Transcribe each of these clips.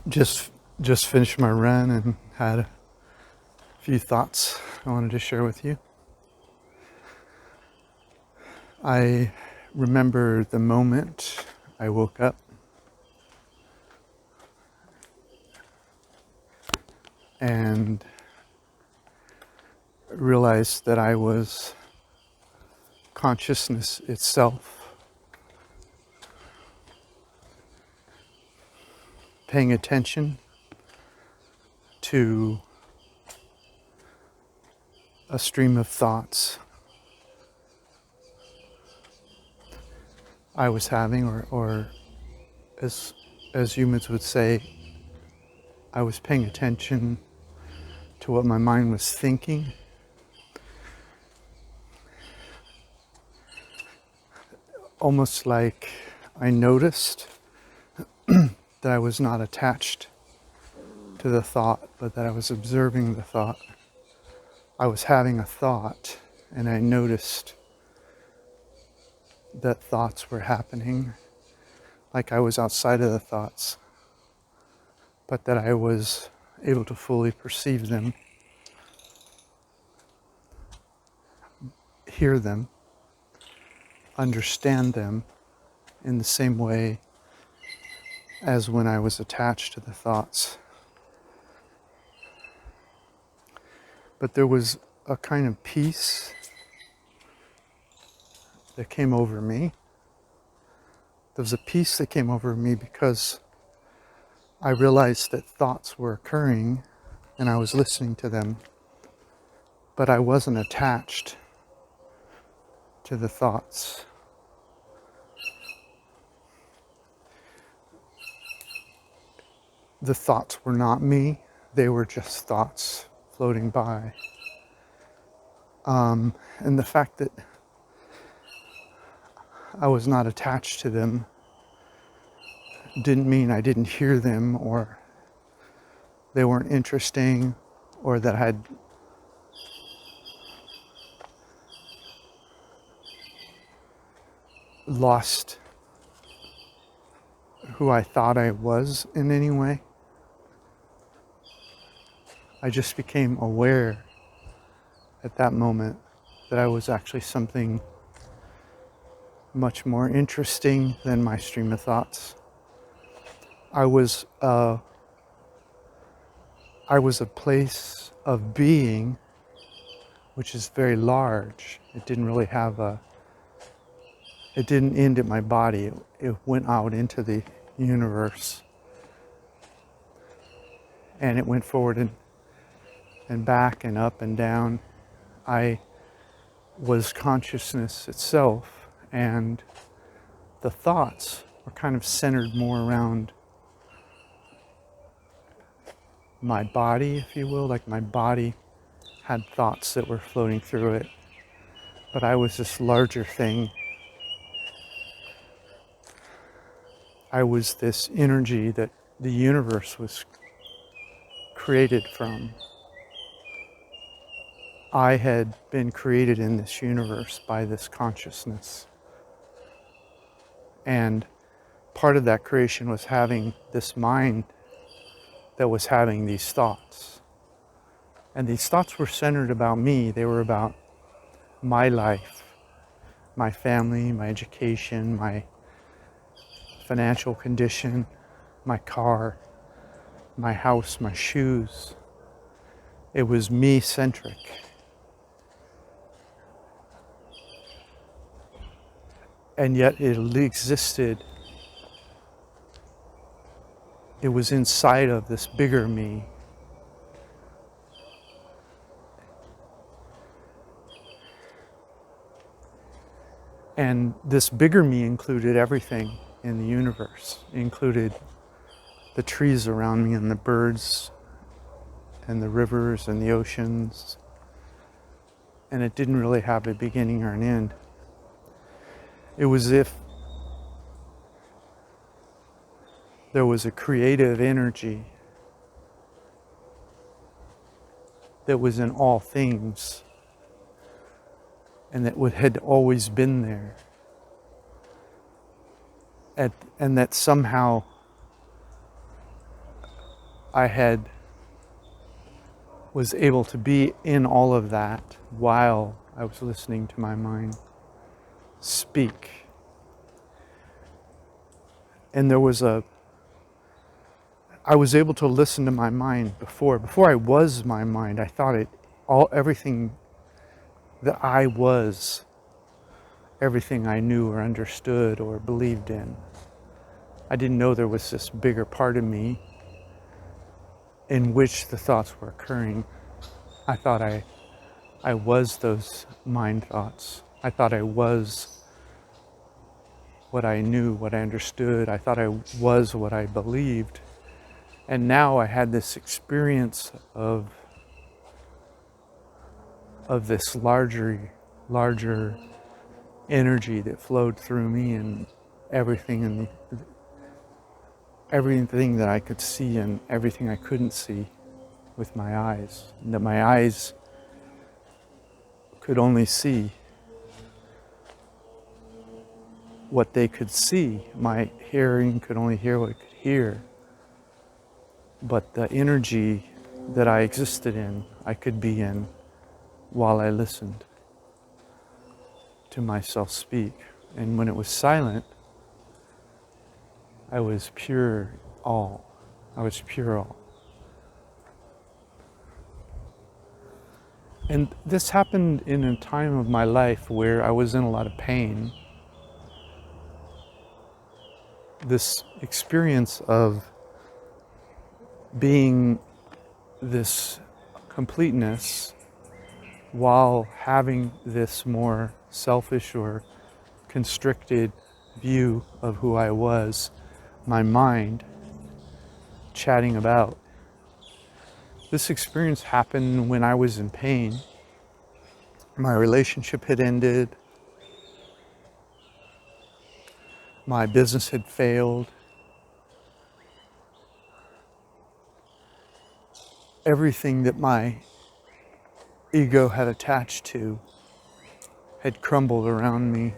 Just finished my run and had a few thoughts I wanted to share with you. I remember the moment I woke up and realized that I was consciousness itself, paying attention to a stream of thoughts I was having, or as humans would say, I was paying attention to what my mind was thinking. Almost like I noticed that I was not attached to the thought, but that I was observing the thought. I was having a thought, and I noticed that thoughts were happening, like I was outside of the thoughts, but that I was able to fully perceive them, hear them, understand them in the same way as when I was attached to the thoughts. But there was a kind of peace that came over me. There was a peace that came over me because I realized that thoughts were occurring and I was listening to them, but I wasn't attached to the thoughts. The thoughts were not me, they were just thoughts floating by. And the fact that I was not attached to them didn't mean I didn't hear them, or they weren't interesting, or that I had lost who I thought I was in any way. I just became aware at that moment that I was actually something much more interesting than my stream of thoughts. I was a place of being which is very large. It didn't really have it didn't end at my body. It went out into the universe. And it went forward and back and up and down. I was consciousness itself, and the thoughts were kind of centered more around my body, if you will. Like my body had thoughts that were floating through it, but I was this larger thing. I was this energy that the universe was created from. I had been created in this universe by this consciousness. And part of that creation was having this mind that was having these thoughts. And these thoughts were centered about me. They were about my life, my family, my education, my financial condition, my car, my house, my shoes. It was me-centric. And yet it existed. It was inside of this bigger me. And this bigger me included everything in the universe. It included the trees around me and the birds and the rivers and the oceans. And it didn't really have a beginning or an end. It was as if there was a creative energy that was in all things and that had always been there. And that somehow I was able to be in all of that while I was listening to my mind speak. And I was able to listen to my mind before. Before I was my mind, I thought everything that I was, everything I knew or understood or believed in. I didn't know there was this bigger part of me in which the thoughts were occurring. I thought I was those mind thoughts. I thought I was what I knew, what I understood. I thought I was what I believed. And now I had this experience of this larger energy that flowed through me, and everything that I could see and everything I couldn't see with my eyes. And that my eyes could only see what they could see. My hearing could only hear what it could hear. But the energy that I existed in, I could be in while I listened to myself speak. And when it was silent, I was pure all. I was pure all. And this happened in a time of my life where I was in a lot of pain. This experience of being this completeness while having this more selfish or constricted view of who I was, my mind chatting about. This experience happened when I was in pain. My relationship had ended. My business had failed. Everything that my ego had attached to had crumbled around me.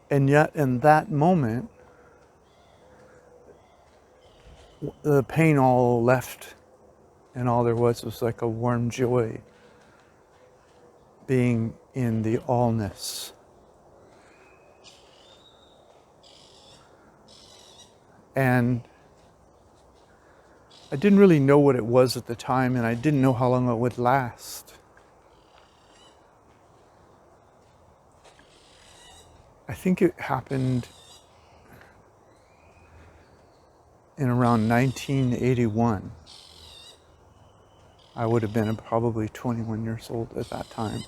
And yet in that moment, the pain all left, and all there was like a warm joy being in the allness. And I didn't really know what it was at the time, and I didn't know how long it would last. I think it happened in around 1981. I would have been probably 21 years old at that time.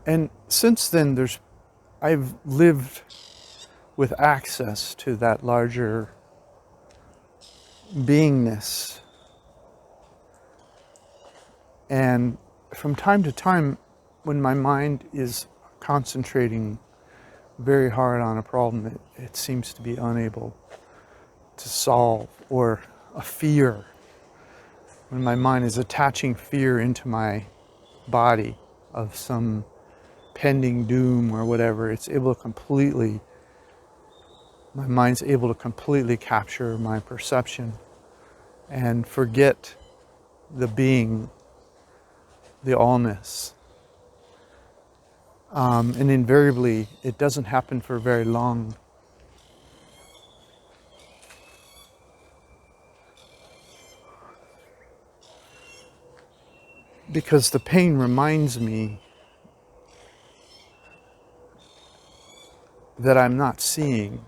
And since then, I've lived with access to that larger beingness. And from time to time, when my mind is concentrating very hard on a problem it seems to be unable to solve, or a fear, when my mind is attaching fear into my body of some pending doom or whatever, my mind's able to completely capture my perception and forget the being, the allness. And invariably, it doesn't happen for very long. Because the pain reminds me that I'm not seeing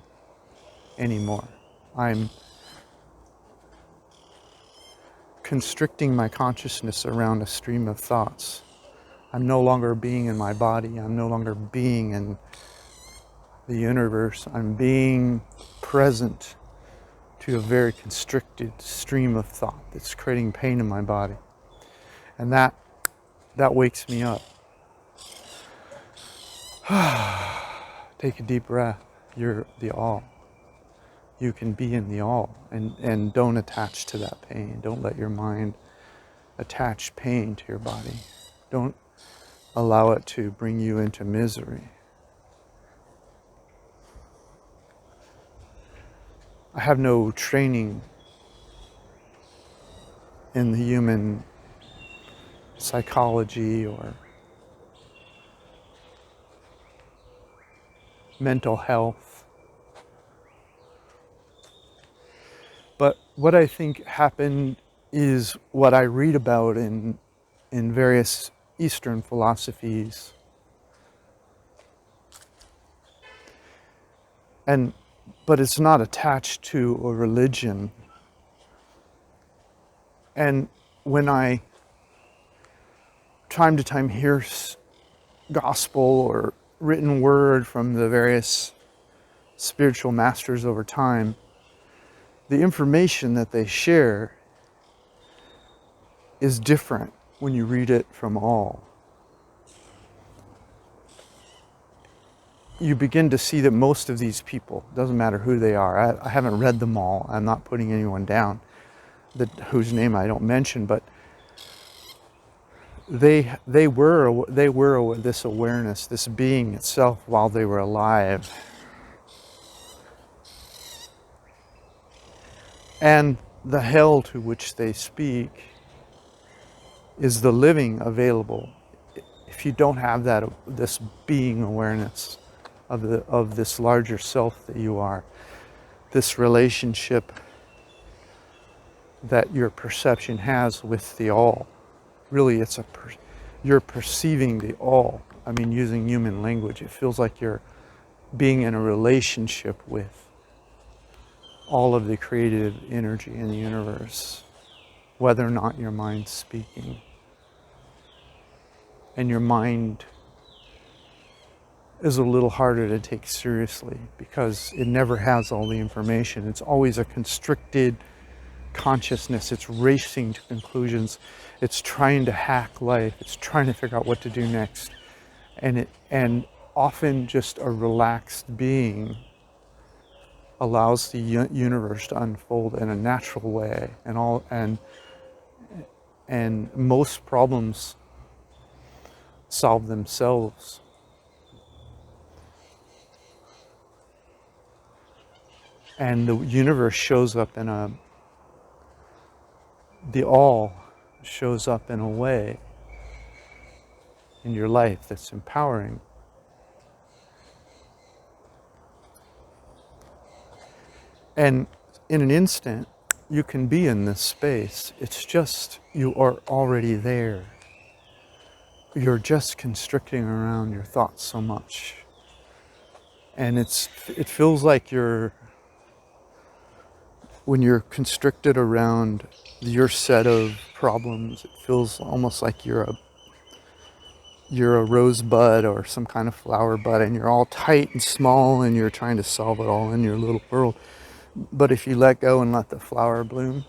anymore. I'm constricting my consciousness around a stream of thoughts. I'm no longer being in my body. I'm no longer being in the universe. I'm being present to a very constricted stream of thought that's creating pain in my body. And that wakes me up. Take a deep breath. You're the all. You can be in the all, and don't attach to that pain. Don't let your mind attach pain to your body. Don't allow it to bring you into misery. I have no training in the human psychology or mental health. But what I think happened is what I read about in various Eastern philosophies. But it's not attached to a religion. And when I, time to time, hear gospel or written word from the various spiritual masters over time, the information that they share is different when you read it from all. You begin to see that most of these people, doesn't matter who they are, I haven't read them all, I'm not putting anyone down whose name I don't mention, but they were this awareness, this being itself while they were alive. And the hell to which they speak is the living available. If you don't have this being awareness of this larger self that you are, this relationship that your perception has with the all. Really, you're perceiving the all. I mean, using human language, it feels like you're being in a relationship with all of the creative energy in the universe, whether or not your mind's speaking. And your mind is a little harder to take seriously because it never has all the information. It's always a constricted consciousness. It's racing to conclusions. It's trying to hack life. It's trying to figure out what to do next. And often just a relaxed being allows the universe to unfold in a natural way, and most problems solve themselves. And the universe shows up the all shows up in a way in your life that's empowering. And in an instant, you can be in this space. It's just, you are already there. You're just constricting around your thoughts so much. And it feels like when you're constricted around your set of problems, it feels almost like you're a rosebud or some kind of flower bud, and you're all tight and small and you're trying to solve it all in your little world. But if you let go and let the flower bloom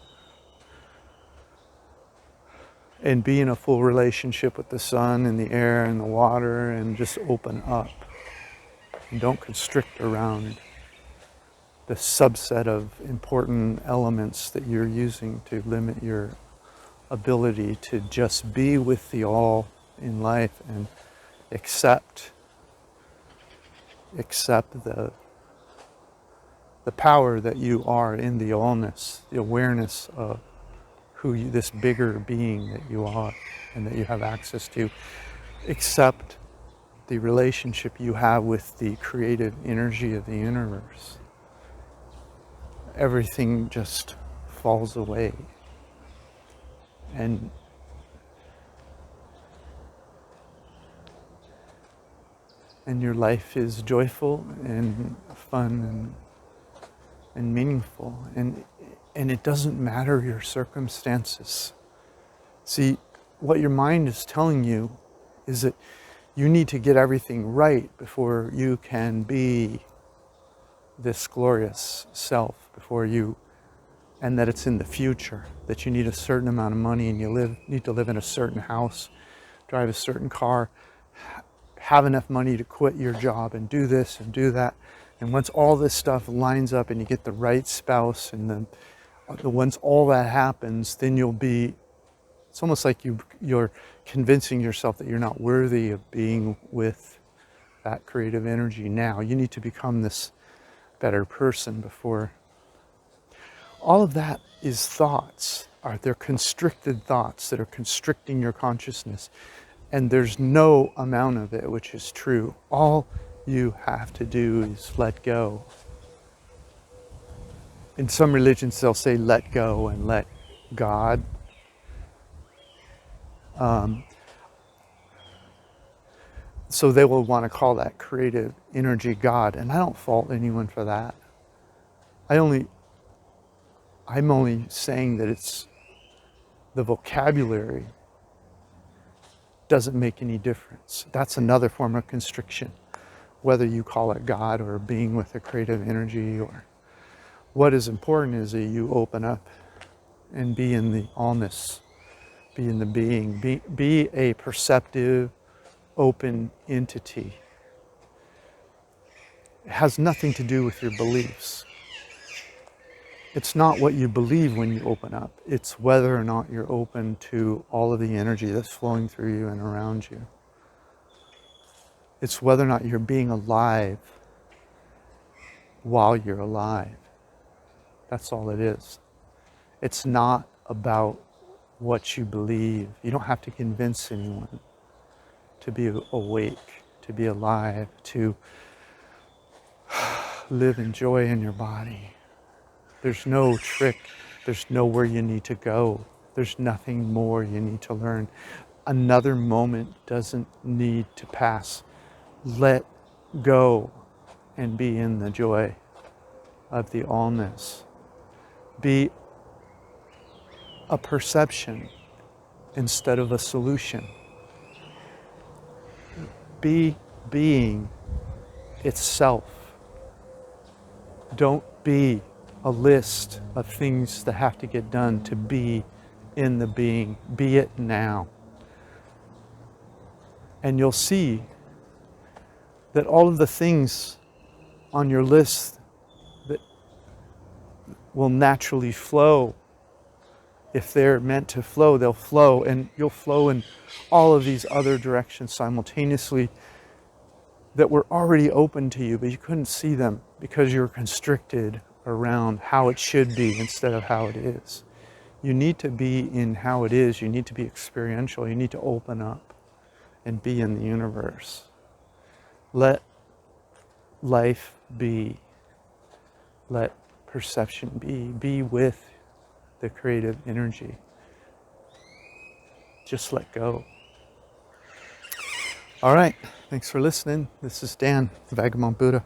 and be in a full relationship with the sun and the air and the water and just open up and don't constrict around the subset of important elements that you're using to limit your ability to just be with the all in life and accept the power that you are in the allness, the awareness of this bigger being that you are and that you have access to. Accept the relationship you have with the creative energy of the universe. Everything just falls away. And your life is joyful and fun and meaningful. And it doesn't matter your circumstances. See, what your mind is telling you is that you need to get everything right before you can be this glorious self, and that it's in the future, that you need a certain amount of money and you need to live in a certain house, drive a certain car, have enough money to quit your job and do this and do that. And once all this stuff lines up and you get the right spouse, and once all that happens, then it's almost like you're convincing yourself that you're not worthy of being with that creative energy now. You need to become this better person before All of that is thoughts. They're constricted thoughts that are constricting your consciousness. And there's no amount of it which is true. All you have to do is let go. In some religions, they'll say let go and let God. So they will want to call that creative energy God. And I don't fault anyone for that. I'm only saying that it's the vocabulary doesn't make any difference. That's another form of constriction, whether you call it God or being with a creative energy. Or what is important is that you open up and be in the allness, be in the being, be a perceptive, open entity. It has nothing to do with your beliefs. It's not what you believe when you open up. It's whether or not you're open to all of the energy that's flowing through you and around you. It's whether or not you're being alive while you're alive. That's all it is. It's not about what you believe. You don't have to convince anyone to be awake, to be alive, to live in joy in your body. There's no trick. There's nowhere you need to go. There's nothing more you need to learn. Another moment doesn't need to pass. Let go and be in the joy of the allness. Be a perception instead of a solution. Be being itself. Don't be a list of things that have to get done to be in the being. Be it now. And you'll see that all of the things on your list that will naturally flow, if they're meant to flow, they'll flow, and you'll flow in all of these other directions simultaneously that were already open to you, but you couldn't see them because you're constricted around how it should be instead of how it is. You need to be in how it is. You need to be experiential. You need to open up and be in the universe. Let life be. Let perception be. Be with the creative energy. Just let go. All right. Thanks for listening. This is Dan, Vagabond Buddha.